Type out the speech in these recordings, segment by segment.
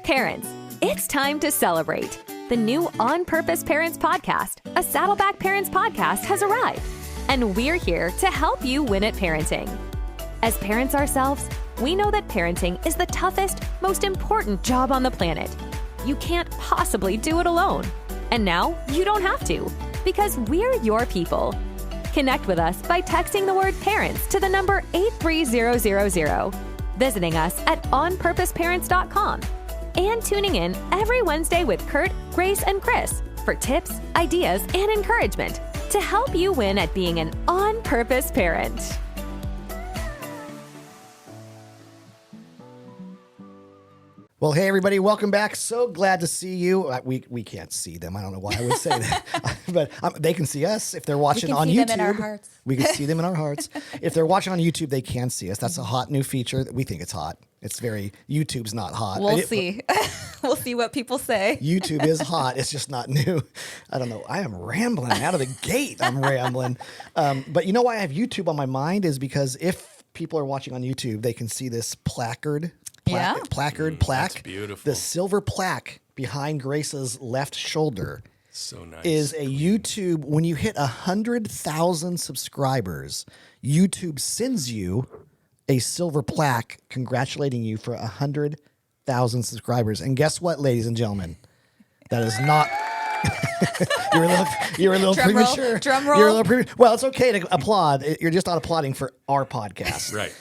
Parents, it's time to celebrate. The new On Purpose Parents podcast, a Saddleback Parents podcast, has arrived, and we're here to help you win at parenting. As parents ourselves, we know that parenting is the toughest, most important job on the planet. You can't possibly do it alone. And now you don't have to, because we're your people. Connect with us by texting the word parents to the number 83000, visiting us at onpurposeparents.com, and tuning in every Wednesday with Kurt, Grace, and Chris for tips, ideas, and encouragement to help you win at being an on-purpose parent. Well, hey, everybody, welcome back. So glad to see you. We can't see them. I don't know why I would say that. But they can see us if they're watching on YouTube. We can see them in our hearts. We can see them in our hearts. If they're watching on YouTube, they can see us. That's a hot new feature. We think it's hot. It's YouTube's not hot. We'll see. We'll see what people say. YouTube is hot. It's just not new. I don't know. I am rambling out of the gate. I'm rambling. But you know why I have YouTube on my mind is because if people are watching on YouTube, they can see this plaque. That's beautiful. The silver plaque behind Grace's left shoulder. So nice. Is a YouTube, when you hit 100,000 subscribers, YouTube sends you a silver plaque congratulating you for 100,000 subscribers. And guess what, ladies and gentlemen? That is not... You're a little premature. Drum roll. You're a little premature. Well, it's okay to applaud. You're just not applauding for our podcast, right?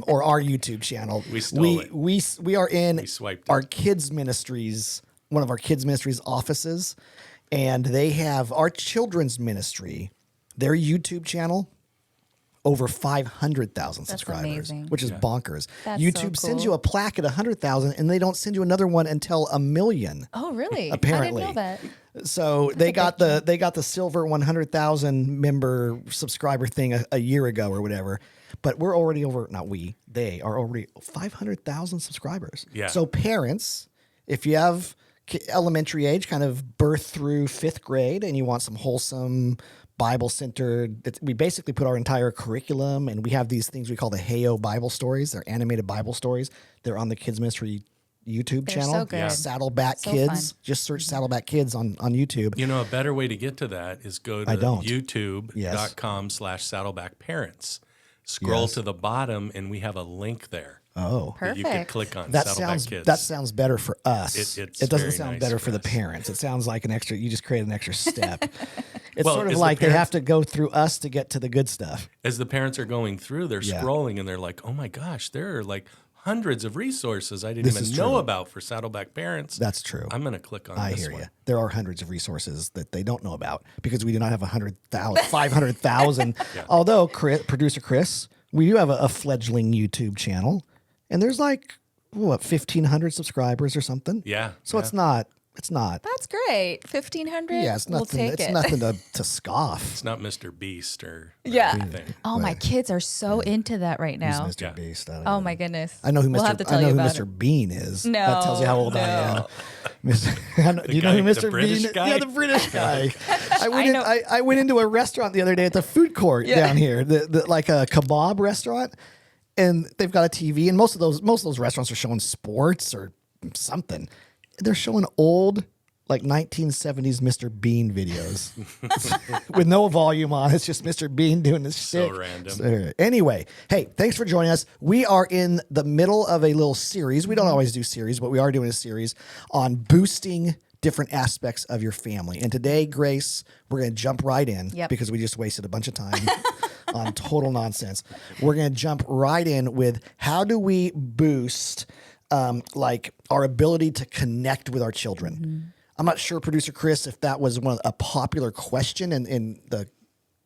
Or our YouTube channel. We stole it. We are in our kids ministries, one of our kids ministries offices, and they have our children's ministry, their YouTube channel. Over 500,000 subscribers, amazing. Which is bonkers. That's YouTube so sends cool. you a plaque at 100,000, and they don't send you another one until 1 million. Oh, really? Apparently. I didn't know that. So they got the silver 100,000 member subscriber thing a year ago or whatever. But we're already over. They are already 500,000 subscribers. Yeah. So parents, if you have elementary age, kind of birth through 5th grade, and you want some wholesome Bible-centered, we basically put our entire curriculum, and we have these things we call the Heyo Bible stories. They're animated Bible stories. They're on the Kids Ministry YouTube channel. So good. Saddleback So Kids. fun. Just search Saddleback Kids on YouTube. You know, a better way to get to that is go to youtube.com/saddlebackparents. Scroll to the bottom, and we have a link there. Oh, that you could click on. That Saddleback sounds Kids. that sounds better for us. It doesn't very sound nice better for for the us. parents. It sounds like an extra. You just create an extra step. It's Well, sort of as the like they parents- have to go through us to get to the good stuff. As the parents are going through, they're scrolling, and they're like, "Oh my gosh, there are like hundreds of resources I didn't This even is know true. about for Saddleback parents." That's true. I'm going to click on I this hear one. you. There are hundreds of resources that they don't know about because we do not have 500,000. Although producer Chris, we do have a fledgling YouTube channel, and there's like 1,500 subscribers or something. Yeah. So it's not. That's great. 1,500? Yeah, it's nothing. We'll take It's it. nothing to scoff. It's not Mr. Beast or Yeah. anything. Oh, my kids are so into that right now. Who's Mr. Yeah. Beast? I don't Oh, know. my goodness. I know who We'll Mr. have to tell I know you who about Mr. it. Bean is. No, That tells you how old I am. I know, do you know who guy- Mr. the British Bean? guy? Yeah, the British guy. I know. I went into a restaurant the other day at the food court down here, like a kebab restaurant, and they've got a TV, and most of those restaurants are showing sports or something. They're showing old, like 1970s Mr. Bean videos with no volume on. It's just Mr. Bean doing this So shit. random. Anyway, hey, thanks for joining us. We are in the middle of a little series. We don't always do series, but we are doing a series on boosting different aspects of your family. And today, Grace, we're going to jump right in because we just wasted a bunch of time on total nonsense. We're going to jump right in with how do we boost like our ability to connect with our children. Mm-hmm. I'm not sure, Producer Chris, if that was a popular question in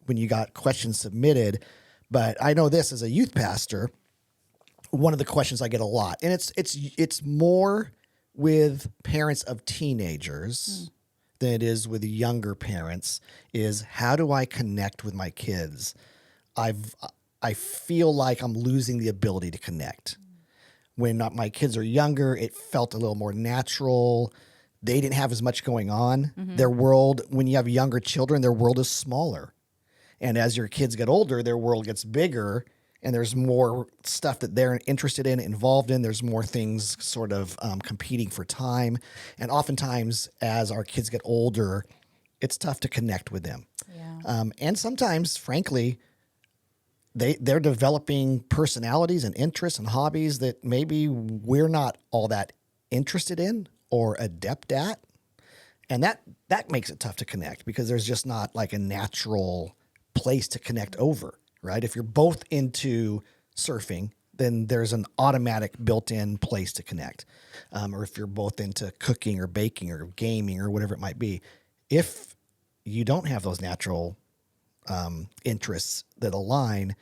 when you got questions submitted, but I know this as a youth pastor, one of the questions I get a lot, and it's more with parents of teenagers than it is with younger parents, is how do I connect with my kids? I feel like I'm losing the ability to connect. When my kids are younger, it felt a little more natural. They didn't have as much going on. Mm-hmm. Their world, when you have younger children, their world is smaller. And as your kids get older, their world gets bigger. and there's more stuff that they're interested in, involved in. There's more things sort of competing for time. And oftentimes, as our kids get older, it's tough to connect with them. Yeah. And sometimes, frankly, they're developing personalities and interests and hobbies that maybe we're not all that interested in or adept at. And that makes it tough to connect because there's just not like a natural place to connect over, right? If you're both into surfing, then there's an automatic built-in place to connect. Or if you're both into cooking or baking or gaming or whatever it might be. If you don't have those natural interests that align,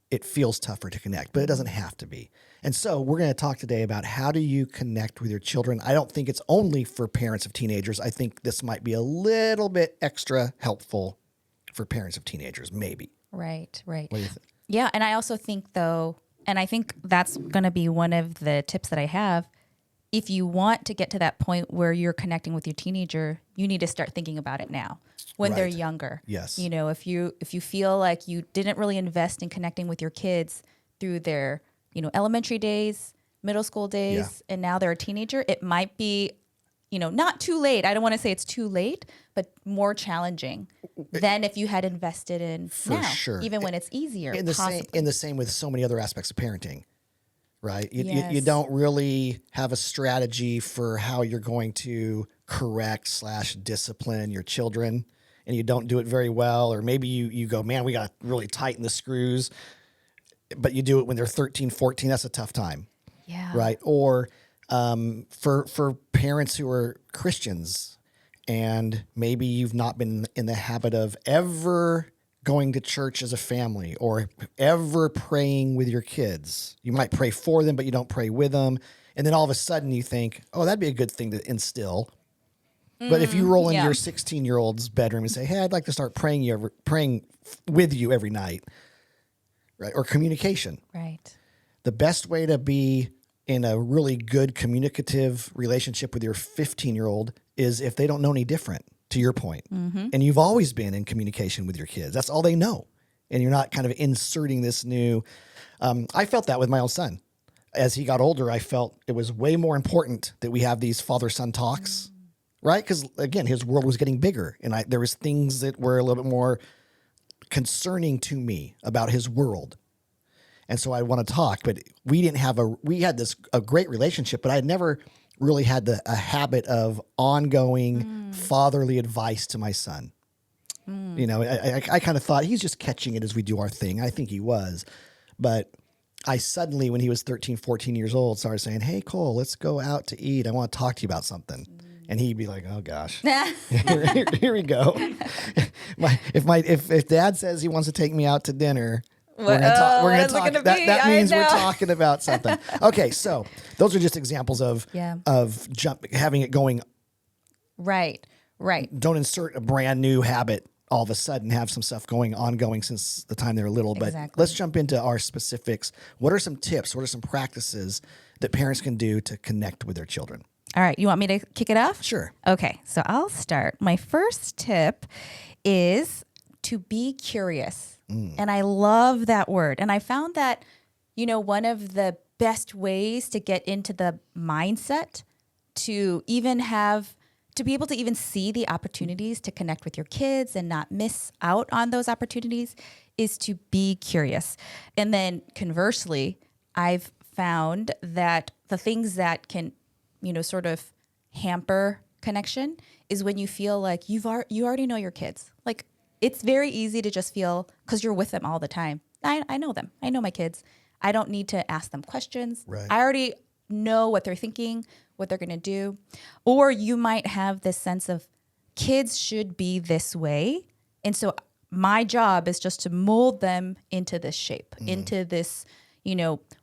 it feels tougher to connect, but it doesn't have to be. And so we're going to talk today about how do you connect with your children. I don't think it's only for parents of teenagers. I think this might be a little bit extra helpful for parents of teenagers, maybe. Right, right. What do you think? Yeah, and I also think though, and I think that's going to be one of the tips that I have. If you want to get to that point where you're connecting with your teenager, you need to start thinking about it now when they're younger. Yes. You know, if you feel like you didn't really invest in connecting with your kids through their, elementary days, middle school days, and now they're a teenager, it might be, not too late. I don't want to say it's too late, but more challenging than if you had invested in now, sure. even when it's easier. In the same with so many other aspects of parenting. Right? You Yes. don't really have a strategy for how you're going to correct / discipline your children, and you don't do it very well. Or maybe you go, man, we got to really tighten the screws, but you do it when they're 13, 14. That's a tough time. Yeah. Right? Or for parents who are Christians, and maybe you've not been in the habit of ever going to church as a family or ever praying with your kids. You might pray for them, but you don't pray with them. And then all of a sudden you think, oh, that'd be a good thing to instill. But if you roll into your 16-year-old's bedroom and say, hey, I'd like to start praying with you every night, right? Or communication. Right. The best way to be in a really good communicative relationship with your 15-year-old is if they don't know any different. To your point. Mm-hmm. And you've always been in communication with your kids. That's all they know. And you're not kind of inserting this new. I felt that with my own son. As he got older, I felt it was way more important that we have these father-son talks, right? Because again, his world was getting bigger, and there was things that were a little bit more concerning to me about his world. And so I want to talk, but we had a great relationship, but I had never really had a habit of ongoing fatherly advice to my son. I kind of thought he's just catching it as we do our thing. I think he was. But I suddenly, when he was 13, 14 years old, started saying, hey, Cole, let's go out to eat. I want to talk to you about something. And he'd be like, oh, gosh, here we go. If dad says he wants to take me out to dinner, we're going to talk. That means we're talking about something. Okay, so those are just examples of having it going. Right. Don't insert a brand new habit all of a sudden. Have some stuff ongoing since the time they were little. But let's jump into our specifics. What are some tips? What are some practices that parents can do to connect with their children? All right. You want me to kick it off? Sure. Okay. So I'll start. My first tip is to be curious. And I love that word. And I found that, one of the best ways to get into the mindset to be able to even see the opportunities to connect with your kids and not miss out on those opportunities is to be curious. And then conversely, I've found that the things that can, sort of hamper connection is when you feel like you already know your kids. Like, it's very easy to just feel, because you're with them all the time, I know them. I know my kids. I don't need to ask them questions. Right. I already know what they're thinking, what they're going to do. Or you might have this sense of kids should be this way. And so my job is just to mold them into this shape, into this,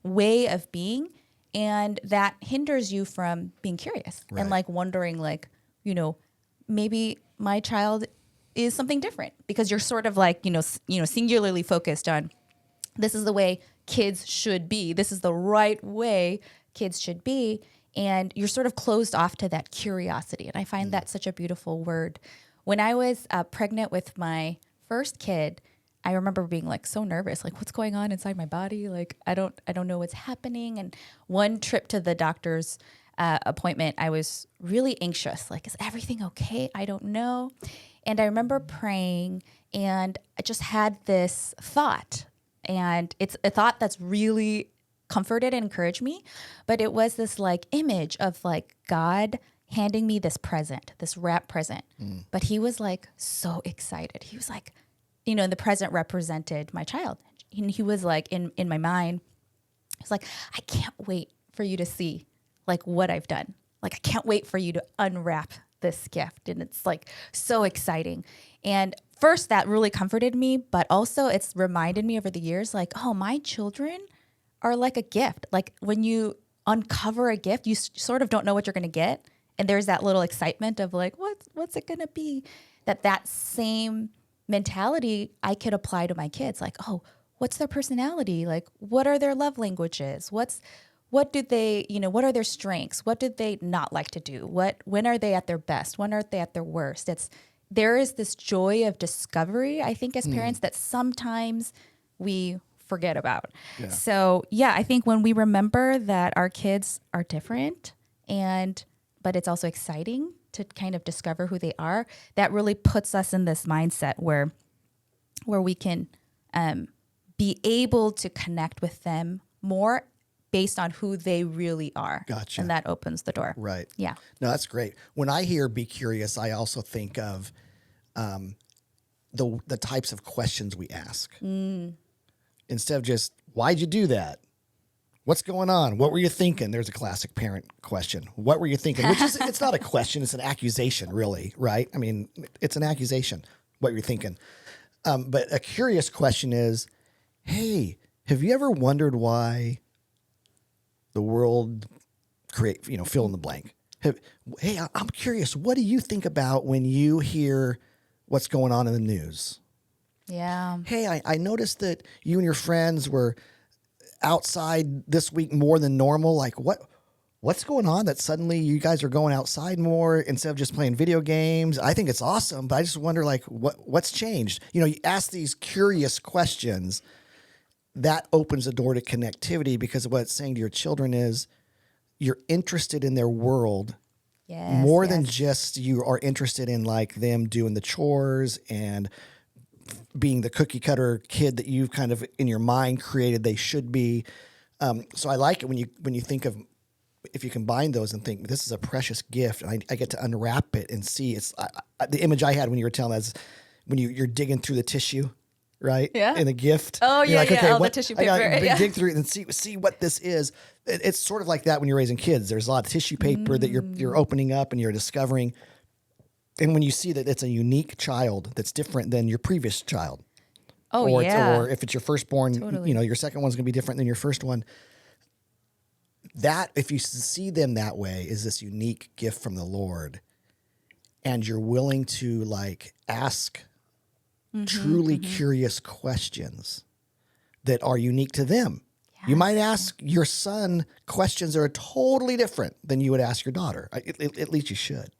way of being. And that hinders you from being curious and wondering maybe my child is something different, because you're sort of singularly focused on this is the way kids should be. This is the right way kids should be. And you're sort of closed off to that curiosity. And I find that such a beautiful word. When I was pregnant with my first kid, I remember being like so nervous, like what's going on inside my body? Like I don't know what's happening. And one trip to the doctor's appointment, I was really anxious. Like, is everything okay? I don't know. And I remember praying, and I just had this thought, and it's a thought that's really comforted and encouraged me. But it was this like image of like God handing me this present, this wrap present. But he was like so excited. He was like, you know, the present represented my child. And he was like in my mind, he was like, I can't wait for you to see like what I've done. Like, I can't wait for you to unwrap this gift. And it's like so exciting. And first that really comforted me, but also it's reminded me over the years, like, oh, my children are like a gift. Like when you uncover a gift, you sort of don't know what you're going to get. And there's that little excitement of like, what's it going to be? That same mentality I could apply to my kids. Like, oh, what's their personality? Like, what are their love languages? What do they, you know, what are their strengths? What did they not like to do? When are they at their best? When are they at their worst? There is this joy of discovery, I think, as parents that sometimes we forget about. Yeah. So yeah, I think when we remember that our kids are different but it's also exciting to kind of discover who they are, that really puts us in this mindset where we can be able to connect with them more based on who they really are. Gotcha. And that opens the door. Right. Yeah. No, that's great. When I hear be curious, I also think of the types of questions we ask. Instead of just, why'd you do that? What's going on? What were you thinking? There's a classic parent question. What were you thinking? Which is, it's not a question, it's an accusation, really, right? I mean, it's an accusation, what you're thinking. But a curious question is, hey, have you ever wondered why the world fill in the blank? Hey, I'm curious, what do you think about when you hear what's going on in the news? Yeah. Hey, I noticed that you and your friends were outside this week more than normal. Like, what's going on that suddenly you guys are going outside more instead of just playing video games? I think it's awesome, but I just wonder, like, what's changed? You know, you ask these curious questions, that opens the door to connectivity, because what it's saying to your children is you're interested in their world more than just you are interested in like them doing the chores and being the cookie cutter kid that you've kind of in your mind created they should be. So I like it when you think of, if you combine those and think this is a precious gift, and I get to unwrap it and see it's the image I had when you were telling us when you're digging through the tissue, right? Yeah. In a gift. Oh yeah, like, yeah. Okay, the tissue paper. I gotta dig through it and see what this is. It's sort of like that when you're raising kids. There's a lot of tissue paper that you're opening up and you're discovering. And when you see that it's a unique child that's different than your previous child. Oh, or yeah. Or if it's your firstborn, Totally. Your second one's going to be different than your first one. That, if you see them that way, is this unique gift from the Lord. And you're willing to like ask truly curious questions that are unique to them. Yes. You might ask your son questions that are totally different than you would ask your daughter. At least you should.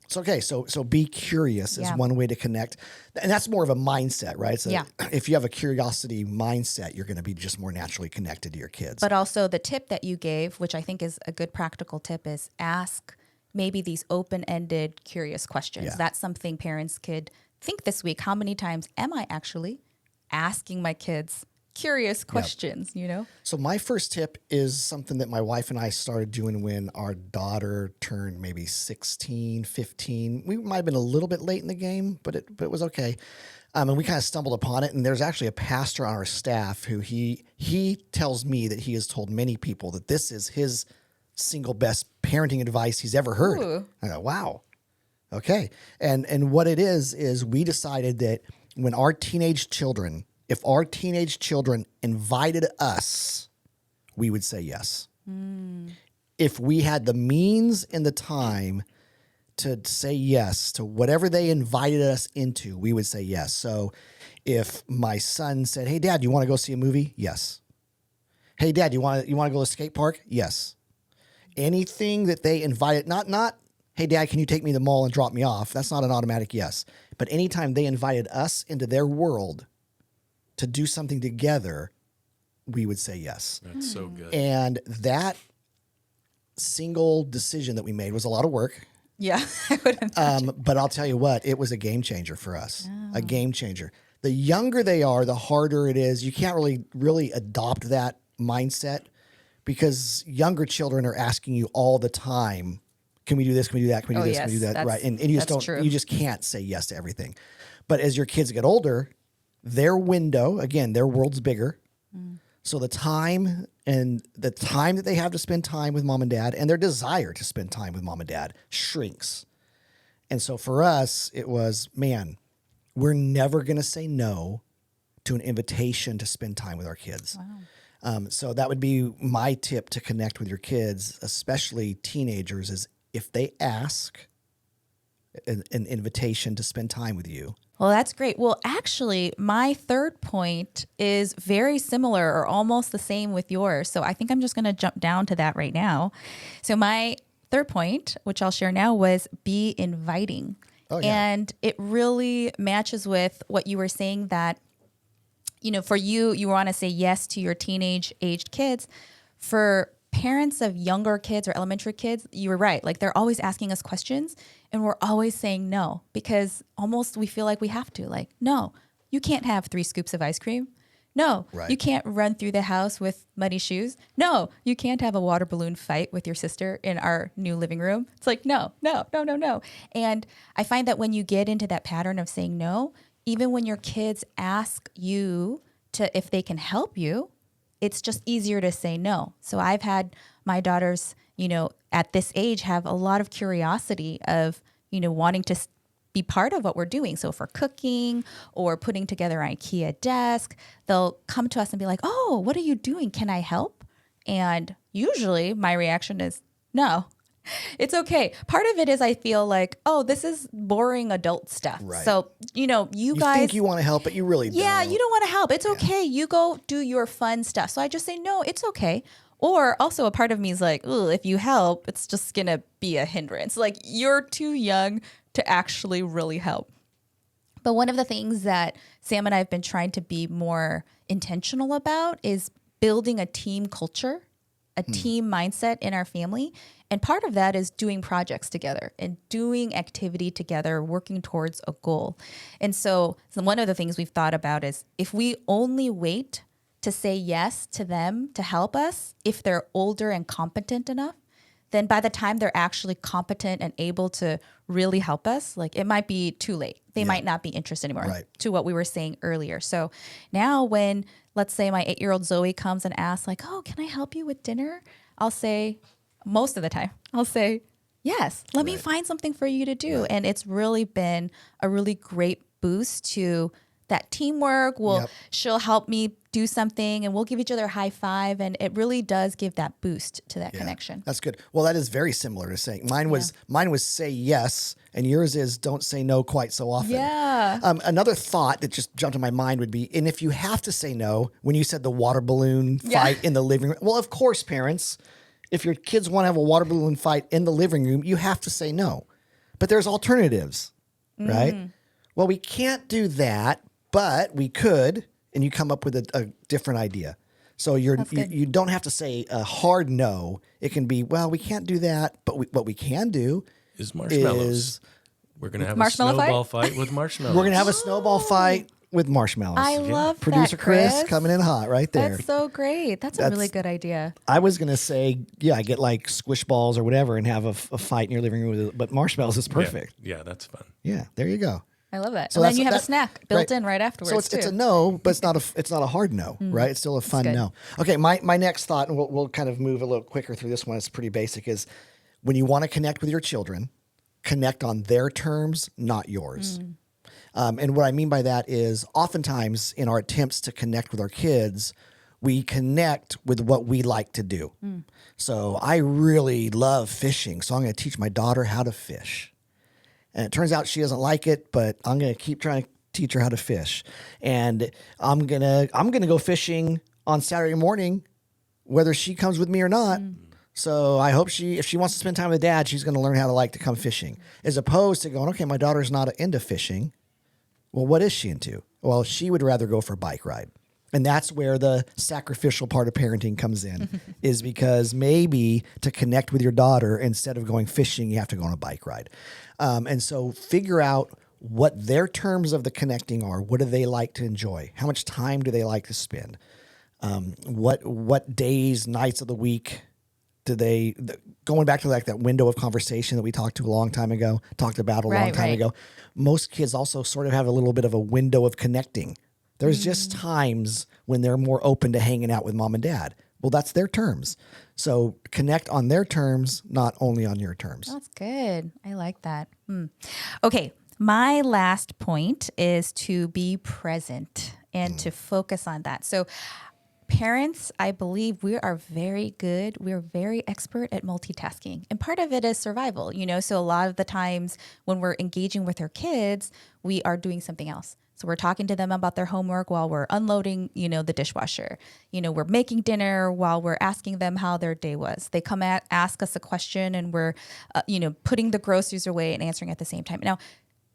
So be curious is one way to connect. And that's more of a mindset, right? So if you have a curiosity mindset, you're going to be just more naturally connected to your kids. But also the tip that you gave, which I think is a good practical tip, is ask maybe these open-ended, curious questions. Yeah. That's something parents could think this week. How many times am I actually asking my kids curious questions, So my first tip is something that my wife and I started doing when our daughter turned maybe 16, 15. We might have been a little bit late in the game, but it was okay. And we kind of stumbled upon it. And there's actually a pastor on our staff who he tells me that he has told many people that this is his single best parenting advice he's ever heard. Ooh. I go, wow. Okay. And what it is we decided that when if our teenage children invited us, we would say yes. If we had the means and the time to say yes to whatever they invited us into, we would say yes. So if my son said, hey, Dad, you want to go see a movie? Yes. Hey, Dad, you want to go to the skate park? Yes. Anything that they invited, not, hey, Dad, can you take me to the mall and drop me off? That's not an automatic yes. But anytime they invited us into their world, to do something together, we would say yes. That's so good. And that single decision that we made was a lot of work. Yeah, I would imagine. But I'll tell you what, it was a game changer for us. A game changer. The younger they are, the harder it is. You can't really adopt that mindset because younger children are asking you all the time, can we do this? Can we do that? Can we do this? Can we do that? Right. And you just don't, true. you just can't say yes to everything. But as your kids get older, their window, again, their world's bigger. So the time that they have to spend time with mom and dad and their desire to spend time with mom and dad shrinks. And so for us, it was, man, we're never going to say no to an invitation to spend time with our kids. Wow. So that would be my tip to connect with your kids, especially teenagers, is if they ask an invitation to spend time with you. Well, that's great. Well, actually, my third point is very similar or almost the same with yours. So I think I'm just going to jump down to that right now. So my third point, which I'll share now, was be inviting. Oh, yeah. And it really matches with what you were saying that, for you want to say yes to your teenage aged kids. For parents of younger kids or elementary kids, you were right. Like they're always asking us questions and we're always saying no because almost we feel like we have to. Like, no, you can't have 3 scoops of ice cream. No, Right. You can't run through the house with muddy shoes. No, you can't have a water balloon fight with your sister in our new living room. It's like, no. And I find that when you get into that pattern of saying no, even when your kids ask you if they can help you, it's just easier to say no. So I've had my daughters, at this age have a lot of curiosity of, wanting to be part of what we're doing. So for cooking or putting together an IKEA desk, they'll come to us and be like, oh, what are you doing? Can I help? And usually my reaction is no. It's okay. Part of it is I feel like, oh, this is boring adult stuff. Right. So, you guys think you want to help, but you really don't. Yeah, you don't want to help. It's okay. You go do your fun stuff. So I just say, no, it's okay. Or also a part of me is like, oh, if you help, it's just going to be a hindrance. Like you're too young to actually really help. But one of the things that Sam and I have been trying to be more intentional about is building a team culture, a team mindset in our family. And part of that is doing projects together and doing activity together, working towards a goal. And so one of the things we've thought about is if we only wait to say yes to them to help us, if they're older and competent enough, then by the time they're actually competent and able to really help us, like it might be too late. They might not be interested anymore, Right. to what we were saying earlier. So now when, let's say my 8-year-old Zoe comes and asks like, oh, can I help you with dinner? I'll say, most of the time, I'll say, yes, let me find something for you to do. And it's really been a really great boost to that teamwork. She'll help me do something and we'll give each other a high five. And it really does give that boost to that connection. That's good. Well, that is very similar to saying mine was say yes, and yours is don't say no quite so often. Yeah. Another thought that just jumped in my mind would be, and if you have to say no, when you said the water balloon fight in the living room, well, of course, parents, if your kids want to have a water balloon fight in the living room, you have to say no. But there's alternatives, right? Well, we can't do that, but we could, and you come up with a different idea. So you don't have to say a hard no. It can be, well, we can't do that, but what we can do Is marshmallows. We're going to have Marshmallow a snowball fight with marshmallows. we're going to have a snowball fight with marshmallows. I love that, Producer Chris Chris coming in hot right there. That's so great. That's a really good idea. I was going to say, I get like squish balls or whatever and have a fight in your living room with it, but marshmallows is perfect. Yeah, that's fun. Yeah, there you go. I love that. So And then you have a that- snack built in right afterwards So it's a no, but it's not a hard no, right? It's still a fun good. no. Okay, my next thought, and we'll kind of move a little quicker through this one. It's pretty basic. Is when you want to connect with your children, connect on their terms, not yours. And what I mean by that is oftentimes in our attempts to connect with our kids, we connect with what we like to do. So I really love fishing, so I'm going to teach my daughter how to fish. And it turns out she doesn't like it, but I'm going to keep trying to teach her how to fish. And I'm going to go fishing on Saturday morning, whether she comes with me or not. So I hope if she wants to spend time with dad, she's going to learn how to come fishing, as opposed to going, okay, my daughter's not into fishing. Well, what is she into? Well, she would rather go for a bike ride. And that's where the sacrificial part of parenting comes in, is because maybe to connect with your daughter, instead of going fishing, you have to go on a bike ride. And so figure out what their terms of the connecting are. What do they like to enjoy? How much time do they like to spend? What days, nights of the week do they, going back to like that window of conversation that we talked about a long time ago, most kids also sort of have a little bit of a window of connecting. There's just times when they're more open to hanging out with mom and dad. Well, that's their terms. So connect on their terms, not only on your terms. That's good. I like that. Okay. My last point is to be present and to focus on that. So parents, I believe we are very good. We're very expert at multitasking. And part of it is survival, so a lot of the times when we're engaging with our kids, we are doing something else. So we're talking to them about their homework while we're unloading, the dishwasher. We're making dinner while we're asking them how their day was. They come ask us a question and we're, putting the groceries away and answering at the same time. Now,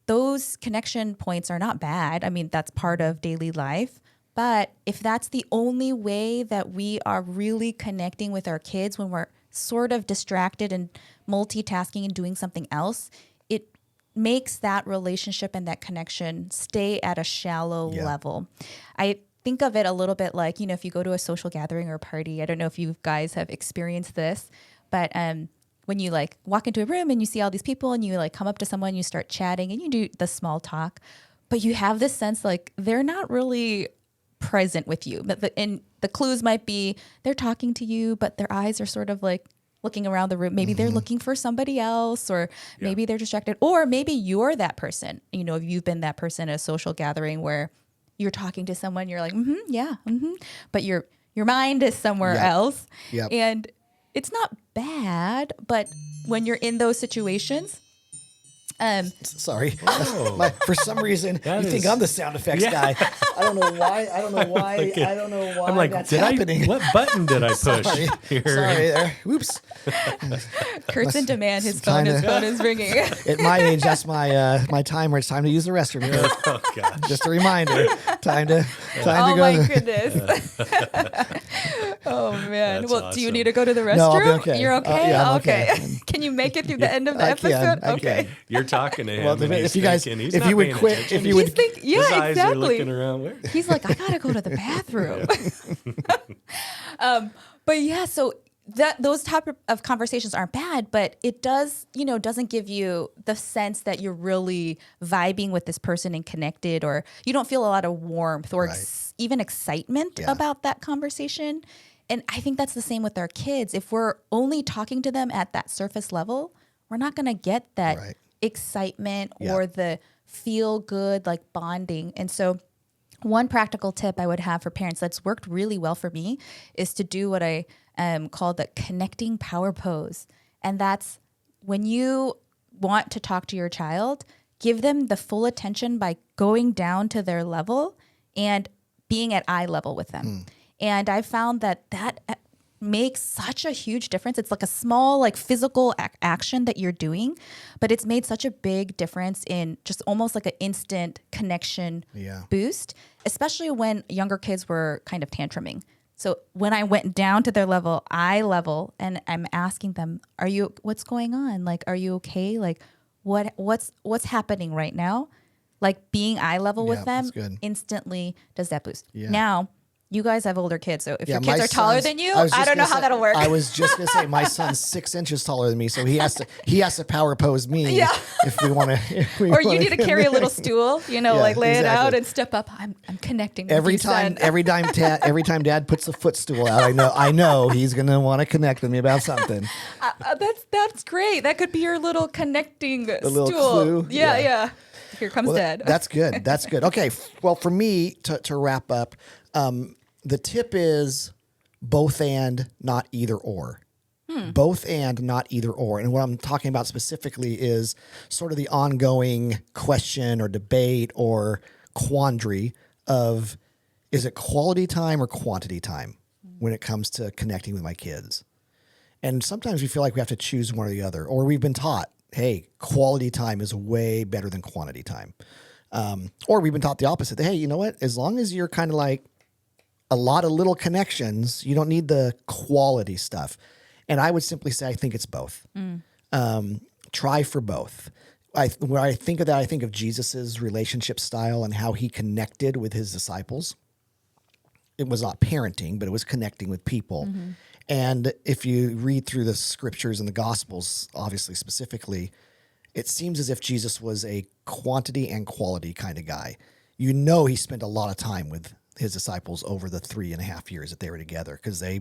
those connection points are not bad. I mean, that's part of daily life. But if that's the only way that we are really connecting with our kids, when we're sort of distracted and multitasking and doing something else, it makes that relationship and that connection stay at a shallow level. I think of it a little bit like, if you go to a social gathering or a party, I don't know if you guys have experienced this, but when you like walk into a room and you see all these people and you like come up to someone, you start chatting and you do the small talk, but you have this sense like they're not really present with you. But the clues might be they're talking to you, but their eyes are sort of like looking around the room. Maybe they're looking for somebody else, or maybe they're distracted, or maybe you're that person. If you've been that person at a social gathering where you're talking to someone, you're like, but your mind is somewhere else. Yep. And it's not bad, but when you're in those situations, sorry. For some reason, think I'm the sound effects guy. I don't know why. I'm like, that's happening. What button did I push here? Sorry there. Whoops. Kurt's in demand. His phone is ringing. At my age, that's my timer. It's time to use the restroom. Oh gosh. Just a reminder. Time to go. Oh my goodness. Oh man. That's Well, do you awesome. need to go to the restroom? No, I'll be okay. You're okay? Yeah, I'm okay. okay. Can you make it through the end of the I episode? can. Okay. You're talking to him. Well, and he's if you guys, thinking, he's if not you would paying quit, attention. if you would, Yeah, His eyes exactly. are looking around. Where? He's like, I gotta go to the bathroom. But yeah, so those type of conversations aren't bad, but it does, doesn't give you the sense that you're really vibing with this person and connected, or you don't feel a lot of warmth or even excitement about that conversation. And I think that's the same with our kids. If we're only talking to them at that surface level, we're not going to get that excitement or the feel good, like bonding. And so one practical tip I would have for parents that's worked really well for me is to do what I call the connecting power pose. And that's when you want to talk to your child, give them the full attention by going down to their level and being at eye level with them. And I found that makes such a huge difference. It's like a small, like physical action that you're doing, but it's made such a big difference in just almost like an instant connection boost, especially when younger kids were kind of tantruming. So when I went down to their level, eye level, and I'm asking them, what's going on? Like, are you okay? Like, what's happening right now? Like being eye level with them instantly does that boost. Yeah. Now, you guys have older kids, so if your kids are taller than you, I don't know how that'll work. I was just gonna say my son's 6 inches taller than me, so he has to power pose me if we want to. Or you need to carry a little stool, like lay it out and step up. I'm connecting. Every time Dad puts a footstool out, I know he's gonna want to connect with me about something. That's great. That could be your little connecting stool. Little clue. Yeah. Here comes Dad. That's good. Okay. Well, for me to wrap up. The tip is both and, not either or. Both and, not either or. And what I'm talking about specifically is sort of the ongoing question or debate or quandary of, is it quality time or quantity time when it comes to connecting with my kids? And sometimes we feel like we have to choose one or the other, or we've been taught, hey, quality time is way better than quantity time. Or we've been taught the opposite. That, hey, you know what? As long as you're kind of like a lot of little connections, you don't need the quality stuff. And I would simply say, I think it's both. Try for both. When I think of that, I think of Jesus's relationship style and how he connected with his disciples. It was not parenting, but it was connecting with people. And if you read through the scriptures and the gospels, obviously specifically, it seems as if Jesus was a quantity and quality kind of guy. You know, he spent a lot of time with his disciples over the 3.5 years that they were together, because they,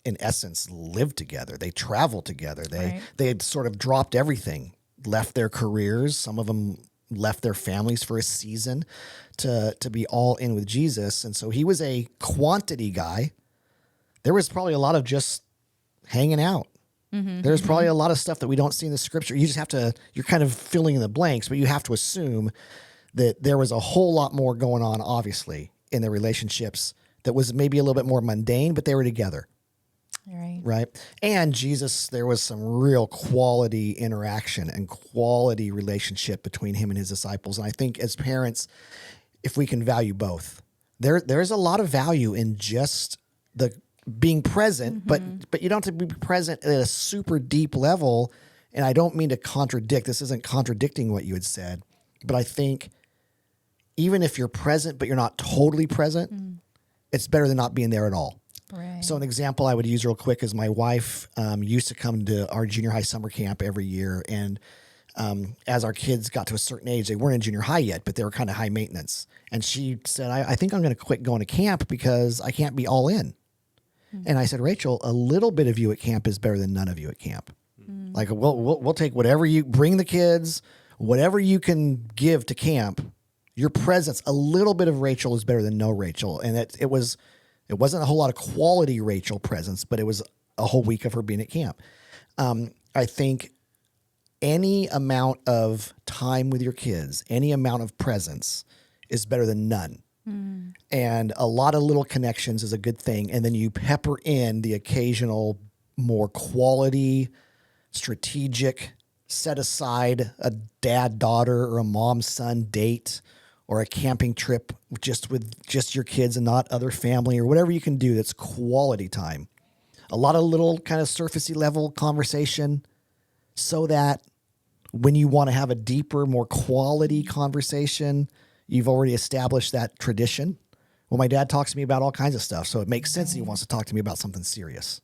in essence, lived together. They traveled together. They had sort of dropped everything, left their careers. Some of them left their families for a season to be all in with Jesus. And so he was a quantity guy. There was probably a lot of just hanging out. There's probably a lot of stuff that we don't see in the scripture. You just have to, you're kind of filling in the blanks, but you have to assume that there was a whole lot more going on, obviously, in their relationships that was maybe a little bit more mundane, but they were together. Right. And Jesus, there was some real quality interaction and quality relationship between him and his disciples. And I think as parents, if we can value both, there's a lot of value in just the being present, but you don't have to be present at a super deep level. And I don't mean to contradict, this isn't contradicting what you had said, but I think even if you're present, but you're not totally present, it's better than not being there at all. Right. So an example I would use real quick is my wife used to come to our junior high summer camp every year. And as our kids got to a certain age, they weren't in junior high yet, but they were kind of high maintenance. And she said, I think I'm going to quit going to camp because I can't be all in. And I said, Rachel, a little bit of you at camp is better than none of you at camp. Like we'll take whatever you bring the kids, whatever you can give to camp. Your presence, a little bit of Rachel is better than no Rachel. And it wasn't a whole lot of quality Rachel presence, but it was a whole week of her being at camp. I think any amount of time with your kids, any amount of presence is better than none. And a lot of little connections is a good thing. And then you pepper in the occasional more quality, strategic, set aside a dad-daughter or a mom-son date or a camping trip with just your kids and not other family, or whatever you can do that's quality time. A lot of little kind of surfacey level conversation, so that when you want to have a deeper, more quality conversation, you've already established that tradition. Well, my dad talks to me about all kinds of stuff, so it makes sense he wants to talk to me about something serious.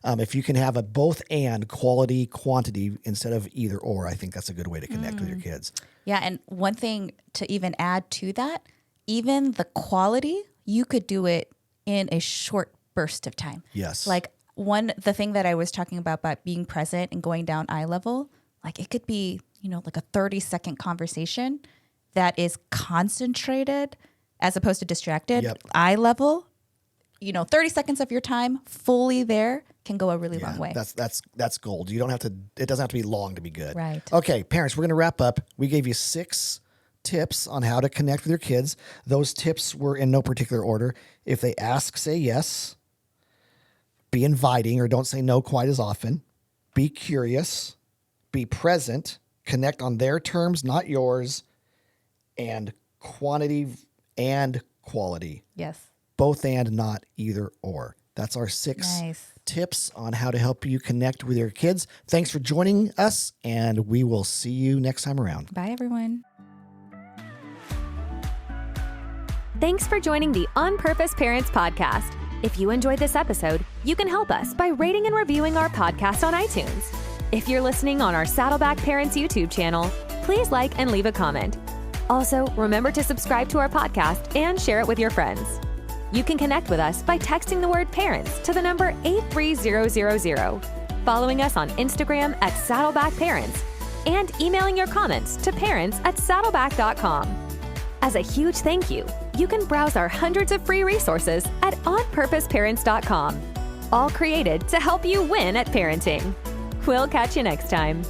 If you can have a both and, quality, quantity, instead of either or, I think that's a good way to connect with your kids. Yeah, and one thing to even add to that, even the quality, you could do it in a short burst of time. Yes. Like the thing that I was talking about being present and going down eye level, like it could be, like a 30-second conversation that is concentrated as opposed to distracted. Yep. Eye level, 30 seconds of your time fully there can go a really long way. That's gold. You don't have to, it doesn't have to be long to be good. Right. Okay, parents, we're going to wrap up. We gave you 6 tips on how to connect with your kids. Those tips were in no particular order. If they ask, say yes. Be inviting, or don't say no quite as often. Be curious. Be present. Connect on their terms, not yours. And quantity and quality. Yes. Both and, not either or. That's our 6 tips on how to help you connect with your kids. Thanks for joining us, and we will see you next time around. Bye, everyone. Thanks for joining the On Purpose Parents podcast. If you enjoyed this episode, you can help us by rating and reviewing our podcast on iTunes. If you're listening on our Saddleback Parents YouTube channel, please like and leave a comment. Also, remember to subscribe to our podcast and share it with your friends. You can connect with us by texting the word parents to the number 83000, following us on Instagram at Saddleback Parents, and emailing your comments to parents@saddleback.com. As a huge thank you, you can browse our hundreds of free resources at onpurposeparents.com, all created to help you win at parenting. We'll catch you next time.